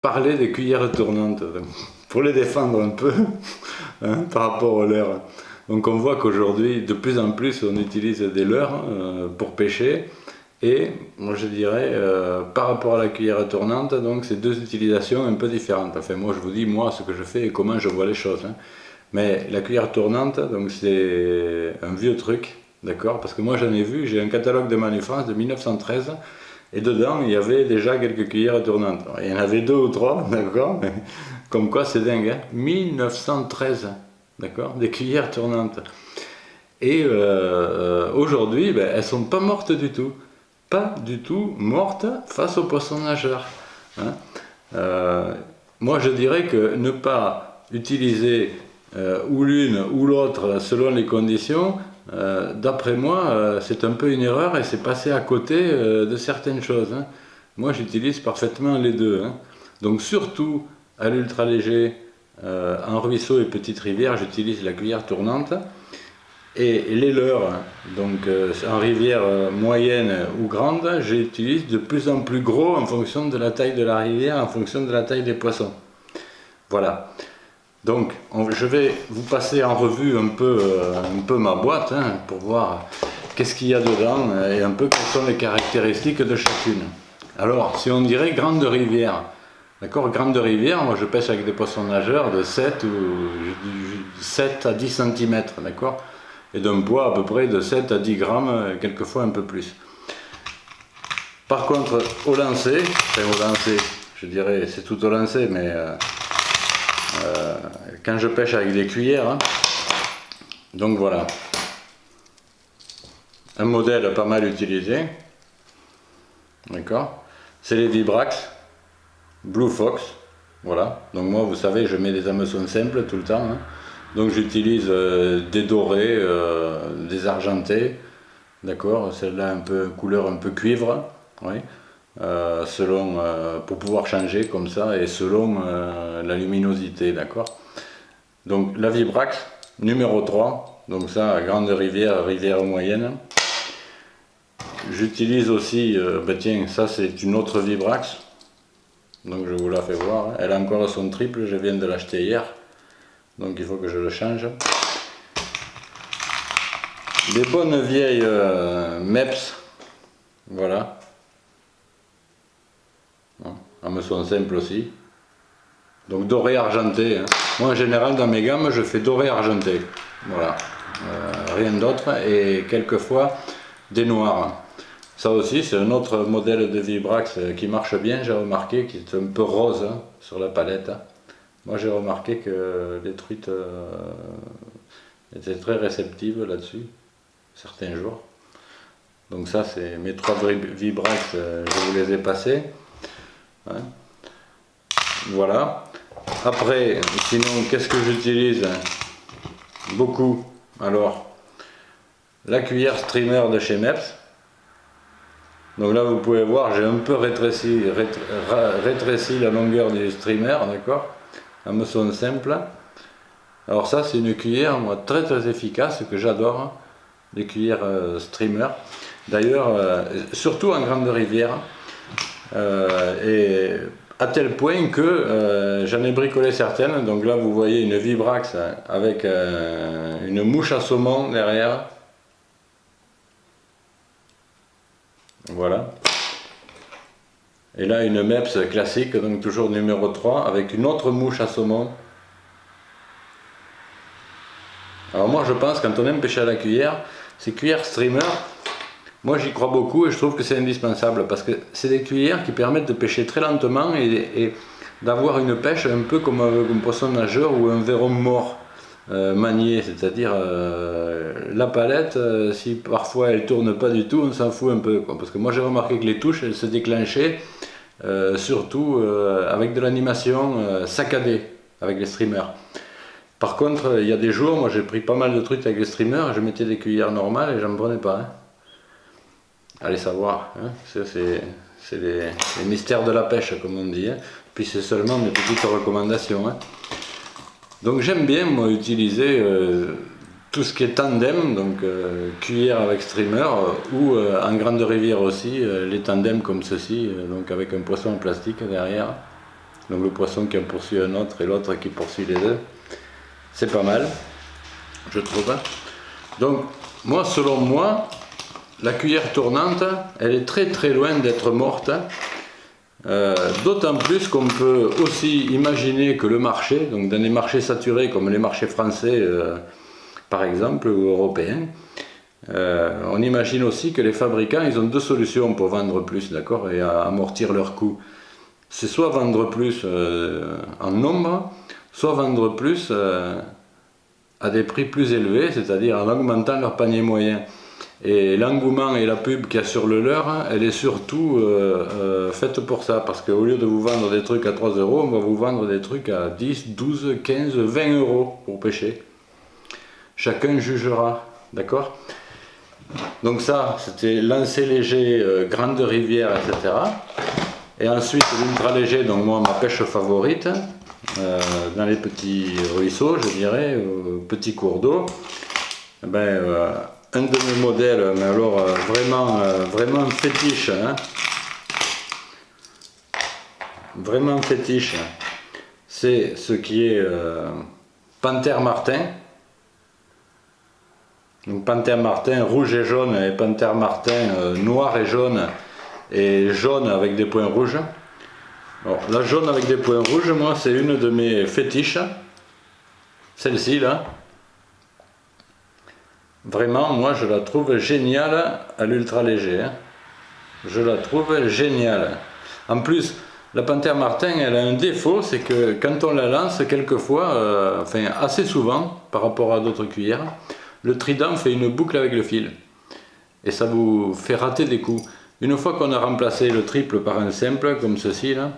parler des cuillères tournantes, pour les défendre un peu hein, par rapport aux leurres. Donc on voit qu'aujourd'hui, de plus en plus, on utilise des leurres pour pêcher. Et moi je dirais, par rapport à la cuillère tournante, donc c'est deux utilisations un peu différentes. Enfin moi je vous dis, moi ce que je fais et comment je vois les choses. Hein. Mais la cuillère tournante, donc c'est un vieux truc, d'accord? Parce que moi j'en ai vu, j'ai un catalogue de Manufrance de 1913. Et dedans, il y avait déjà quelques cuillères tournantes. Il y en avait deux ou trois, d'accord? Comme quoi, c'est dingue, hein? 1913, d'accord? Des cuillères tournantes. Et aujourd'hui, ben, elles ne sont pas mortes du tout. Pas du tout mortes face aux poissons nageurs. Hein? Moi, je dirais que ne pas utiliser ou l'une ou l'autre selon les conditions, d'après moi, c'est un peu une erreur et c'est passé à côté de certaines choses. Hein. Moi, j'utilise parfaitement les deux. Hein. Donc, surtout à l'ultra léger, en ruisseau et petite rivière, j'utilise la cuillère tournante. Et les leurres, donc en rivière moyenne ou grande, j'utilise de plus en plus gros en fonction de la taille de la rivière, en fonction de la taille des poissons. Voilà. Donc, je vais vous passer en revue un peu ma boîte hein, pour voir qu'est-ce qu'il y a dedans et un peu quelles sont les caractéristiques de chacune. Alors, si on dirait grande rivière, d'accord, grande rivière, moi je pêche avec des poissons nageurs de 7 à 10 cm, d'accord, et d'un poids à peu près de 7 à 10 grammes, quelquefois un peu plus. Par contre, au lancer, je dirais c'est tout au lancer, mais quand je pêche avec des cuillères, hein, donc voilà, un modèle pas mal utilisé, d'accord, c'est les Vibrax Blue Fox, voilà, donc moi vous savez je mets des hameçons simples tout le temps, hein. Donc j'utilise des dorés, des argentés, d'accord, celle-là un peu couleur un peu cuivre, oui. Selon, pour pouvoir changer comme ça et selon la luminosité, d'accord. Donc la Vibrax numéro 3, donc ça grande rivière, rivière moyenne. J'utilise aussi, ben tiens, ça c'est une autre Vibrax, donc je vous la fais voir, elle a encore son triple, je viens de l'acheter hier, donc il faut que je le change. Des bonnes vieilles MEPS, voilà. Hameçon simple aussi. Donc doré argenté. Hein. Moi en général dans mes gammes je fais doré argenté. Voilà. Rien d'autre. Et quelquefois des noirs. Ça aussi c'est un autre modèle de Vibrax qui marche bien, j'ai remarqué, qui est un peu rose hein, sur la palette. Moi j'ai remarqué que les truites étaient très réceptives là-dessus, certains jours. Donc ça c'est mes 3 Vibrax, je vous les ai passés. Hein. Voilà. Après, sinon, qu'est-ce que j'utilise beaucoup? Alors, la cuillère streamer de chez MEPS. Donc là, vous pouvez voir, j'ai un peu rétréci la longueur du streamer, d'accord? Hameçon simple. Alors ça, c'est une cuillère, moi, très très efficace, que j'adore, hein, les cuillères streamer. D'ailleurs, surtout en grande rivière. Et à tel point que j'en ai bricolé certaines. Donc là vous voyez une Vibrax avec une mouche à saumon derrière, voilà, et là une MEPS classique, donc toujours numéro 3 avec une autre mouche à saumon. Alors moi je pense, quand on aime pêcher à la cuillère, ces cuillères streamer, moi j'y crois beaucoup et je trouve que c'est indispensable parce que c'est des cuillères qui permettent de pêcher très lentement et d'avoir une pêche un peu comme un poisson nageur ou un verron mort manié, c'est-à-dire la palette, si parfois elle tourne pas du tout, on s'en fout un peu, quoi. Parce que moi j'ai remarqué que les touches elles se déclenchaient surtout avec de l'animation saccadée avec les streamers. Par contre il y a des jours, moi j'ai pris pas mal de trucs avec les streamers, je mettais des cuillères normales et j'en prenais pas. Hein. Allez savoir, hein. C'est les mystères de la pêche comme on dit, hein. Puis c'est seulement mes petites recommandations. Hein. Donc j'aime bien moi utiliser tout ce qui est tandem, donc cuillère avec streamer, ou en grande rivière aussi, les tandems comme ceci, donc avec un poisson en plastique derrière. Donc le poisson qui en poursuit un autre et l'autre qui poursuit les deux. C'est pas mal, je trouve. Donc moi, selon moi, la cuillère tournante, elle est très très loin d'être morte. D'autant plus qu'on peut aussi imaginer que le marché, donc dans les marchés saturés comme les marchés français par exemple, ou européens, on imagine aussi que les fabricants, ils ont deux solutions pour vendre plus, d'accord, et amortir leurs coûts. C'est soit vendre plus en nombre, soit vendre plus à des prix plus élevés, c'est-à-dire en augmentant leur panier moyen. Et l'engouement et la pub qu'il y a sur le leur, elle est surtout faite pour ça, parce qu'au lieu de vous vendre des trucs à 3 euros, on va vous vendre des trucs à 10, 12, 15, 20 euros pour pêcher. Chacun jugera, d'accord? Donc ça, c'était lancer léger, grande rivière, etc. Et ensuite l'ultra léger, donc moi ma pêche favorite, dans les petits ruisseaux, je dirais, petits cours d'eau. Un de mes modèles, mais alors vraiment fétiche, hein. Vraiment fétiche, c'est ce qui est Panthère Martin. Donc Panthère Martin rouge et jaune, et Panthère Martin noir et jaune avec des points rouges. Alors, la jaune avec des points rouges, moi c'est une de mes fétiches, celle-ci là. Vraiment, moi je la trouve géniale à l'ultra léger, hein. Je la trouve géniale. En plus, la Panthère Martin, elle a un défaut, c'est que quand on la lance, quelquefois, enfin assez souvent, par rapport à d'autres cuillères, le trident fait une boucle avec le fil. Et ça vous fait rater des coups. Une fois qu'on a remplacé le triple par un simple, comme ceci là,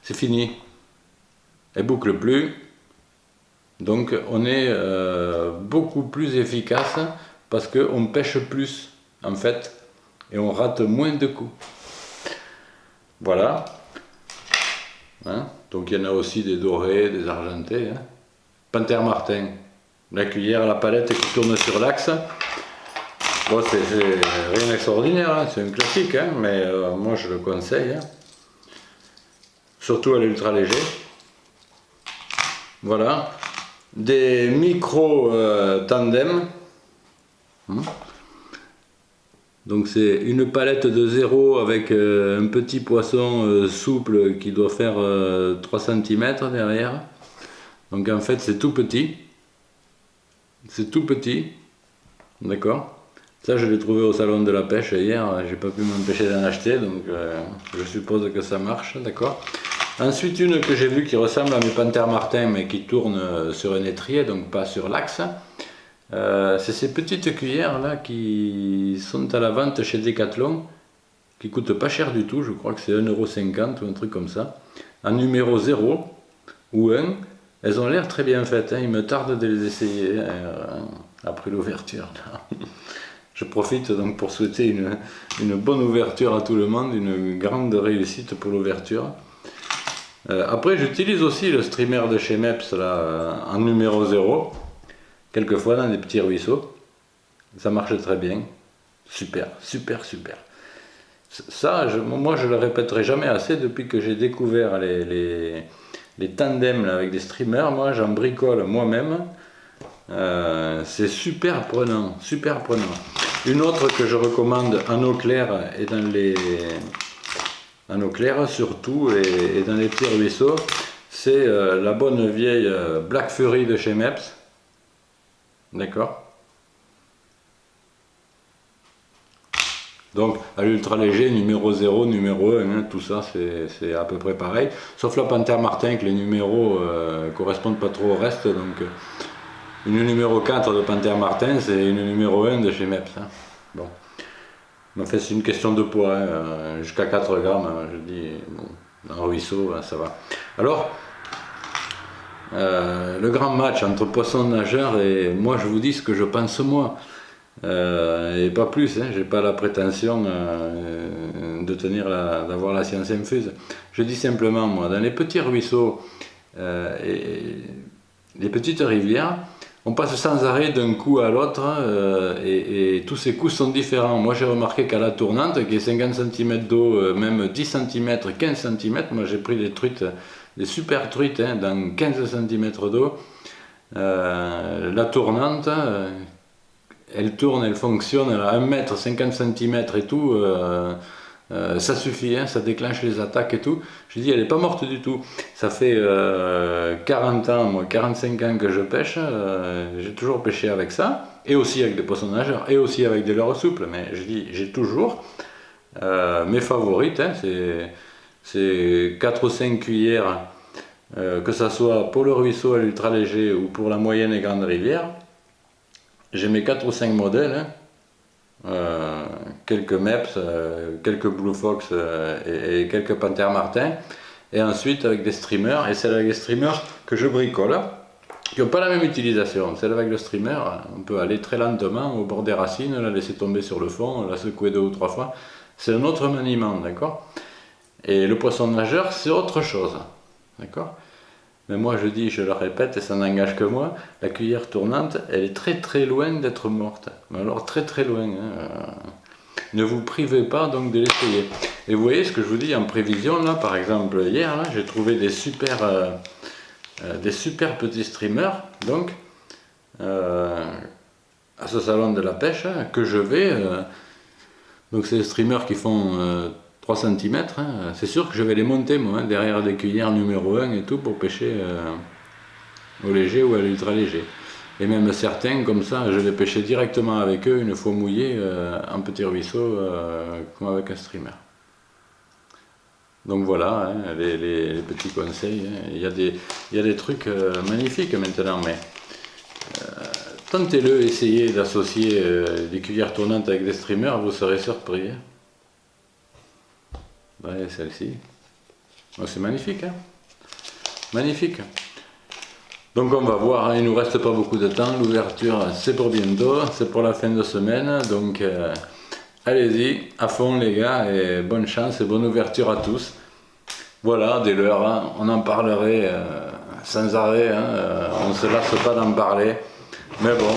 c'est fini. Elle boucle plus. Donc on est beaucoup plus efficace parce qu'on pêche plus en fait et on rate moins de coups. Voilà. Hein? Donc il y en a aussi des dorés, des argentés. Hein? Panthère Martin. La cuillère, la palette qui tourne sur l'axe. Bon, c'est rien d'extraordinaire, hein? C'est un classique, hein? Mais moi je le conseille. Hein? Surtout à l'ultra léger. Voilà. Des micro tandem. Donc c'est une palette de 0 avec un petit poisson souple qui doit faire 3 cm derrière. Donc en fait c'est tout petit. C'est tout petit. D'accord. Ça je l'ai trouvé au salon de la pêche hier. J'ai pas pu m'empêcher d'en acheter. Donc je suppose que ça marche. D'accord. Ensuite une que j'ai vue qui ressemble à mes Panthère Martin mais qui tourne sur un étrier, donc pas sur l'axe. C'est ces petites cuillères là qui sont à la vente chez Decathlon, qui coûtent pas cher du tout, je crois que c'est 1,50 € ou un truc comme ça, en numéro 0 ou 1, elles ont l'air très bien faites, hein. Il me tarde de les essayer après l'ouverture. Je profite donc pour souhaiter une bonne ouverture à tout le monde, une grande réussite pour l'ouverture. Après j'utilise aussi le streamer de chez Mepps là, en numéro 0. Quelquefois dans des petits ruisseaux, ça marche très bien, super, super, super. Ça, moi je le répéterai jamais assez depuis que j'ai découvert les tandems là, avec des streamers, moi j'en bricole moi-même, c'est super prenant, super prenant. Une autre que je recommande en eau claire et en eau claire surtout et dans les petits ruisseaux, c'est la bonne vieille Black Fury de chez Mepps. D'accord. Donc à l'ultra léger, numéro 0, numéro 1, hein, tout ça c'est à peu près pareil. Sauf la Panthère Martin que les numéros correspondent pas trop au reste. Donc une numéro 4 de Panthère Martin, c'est une numéro 1 de chez Mepps. Hein. Bon. Mais en fait c'est une question de poids, hein, jusqu'à 4 grammes, hein, je dis, bon, dans un ruisseau, hein, ça va. Alors, le grand match entre poissons nageurs et moi je vous dis ce que je pense moi et pas plus, hein, j'ai pas la prétention de d'avoir la science infuse. Je dis simplement moi, dans les petits ruisseaux et les petites rivières, on passe sans arrêt d'un coup à l'autre et tous ces coups sont différents. Moi j'ai remarqué qu'à la tournante, qui est 50 cm d'eau, même 10 cm, 15 cm, moi j'ai pris des truites des super truites hein, dans 15 cm d'eau. La tournante, elle tourne, elle fonctionne, elle a 1 mètre, 50 cm et tout. Ça suffit, hein, ça déclenche les attaques et tout. Je dis, elle n'est pas morte du tout. Ça fait 40 ans, moi, 45 ans que je pêche. J'ai toujours pêché avec ça, et aussi avec des poissons nageurs, et aussi avec des leurres souples. Mais je dis, j'ai toujours mes favorites. Hein, c'est 4 ou 5 cuillères, que ça soit pour le ruisseau à l'ultra léger ou pour la moyenne et grande rivière. J'ai mes 4 ou 5 modèles. Hein. Quelques MEPS, quelques Blue Fox et quelques Panthère Martin, et ensuite avec des streamers, et c'est avec des streamers que je bricole, qui n'ont pas la même utilisation. Celle avec le streamer, on peut aller très lentement au bord des racines, la laisser tomber sur le fond, la secouer 2 ou 3 fois, c'est un autre maniement, d'accord. Et le poisson nageur, c'est autre chose, d'accord. Mais moi je dis, je le répète, et ça n'engage que moi, la cuillère tournante, elle est très très loin d'être morte. Mais alors très très loin. Hein. Ne vous privez pas donc de l'essayer. Et vous voyez ce que je vous dis en prévision, là par exemple hier, j'ai trouvé des super petits streamers, donc à ce salon de la pêche, hein, que je vais. Donc c'est des streamers qui font 3 cm, hein. C'est sûr que je vais les monter moi, hein, derrière des cuillères numéro 1 et tout pour pêcher au léger ou à l'ultra léger. Et même certains comme ça, je vais pêcher directement avec eux une fois mouillés en petit ruisseau comme avec un streamer. Donc voilà, hein, les petits conseils. Hein. Il y a des trucs magnifiques maintenant, mais tentez-le, essayez d'associer des cuillères tournantes avec des streamers, vous serez surpris. Hein. Ouais, celle-ci. Oh, c'est magnifique, hein. Magnifique. Donc on va voir, hein, il ne nous reste pas beaucoup de temps, l'ouverture c'est pour bientôt, c'est pour la fin de semaine, donc allez-y, à fond les gars, et bonne chance et bonne ouverture à tous. Voilà, des leurres, hein, on en parlerait sans arrêt, hein, on ne se lasse pas d'en parler. Mais bon,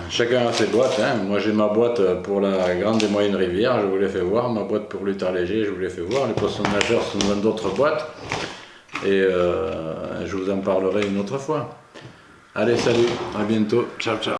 chacun a ses boîtes. Hein. Moi j'ai ma boîte pour la grande et moyenne rivière, je vous l'ai fait voir. Ma boîte pour l'ultra léger, je vous l'ai fait voir. Les poissons nageurs sont dans d'autres boîtes. Et je vous en parlerai une autre fois. Allez, salut, à bientôt, ciao ciao.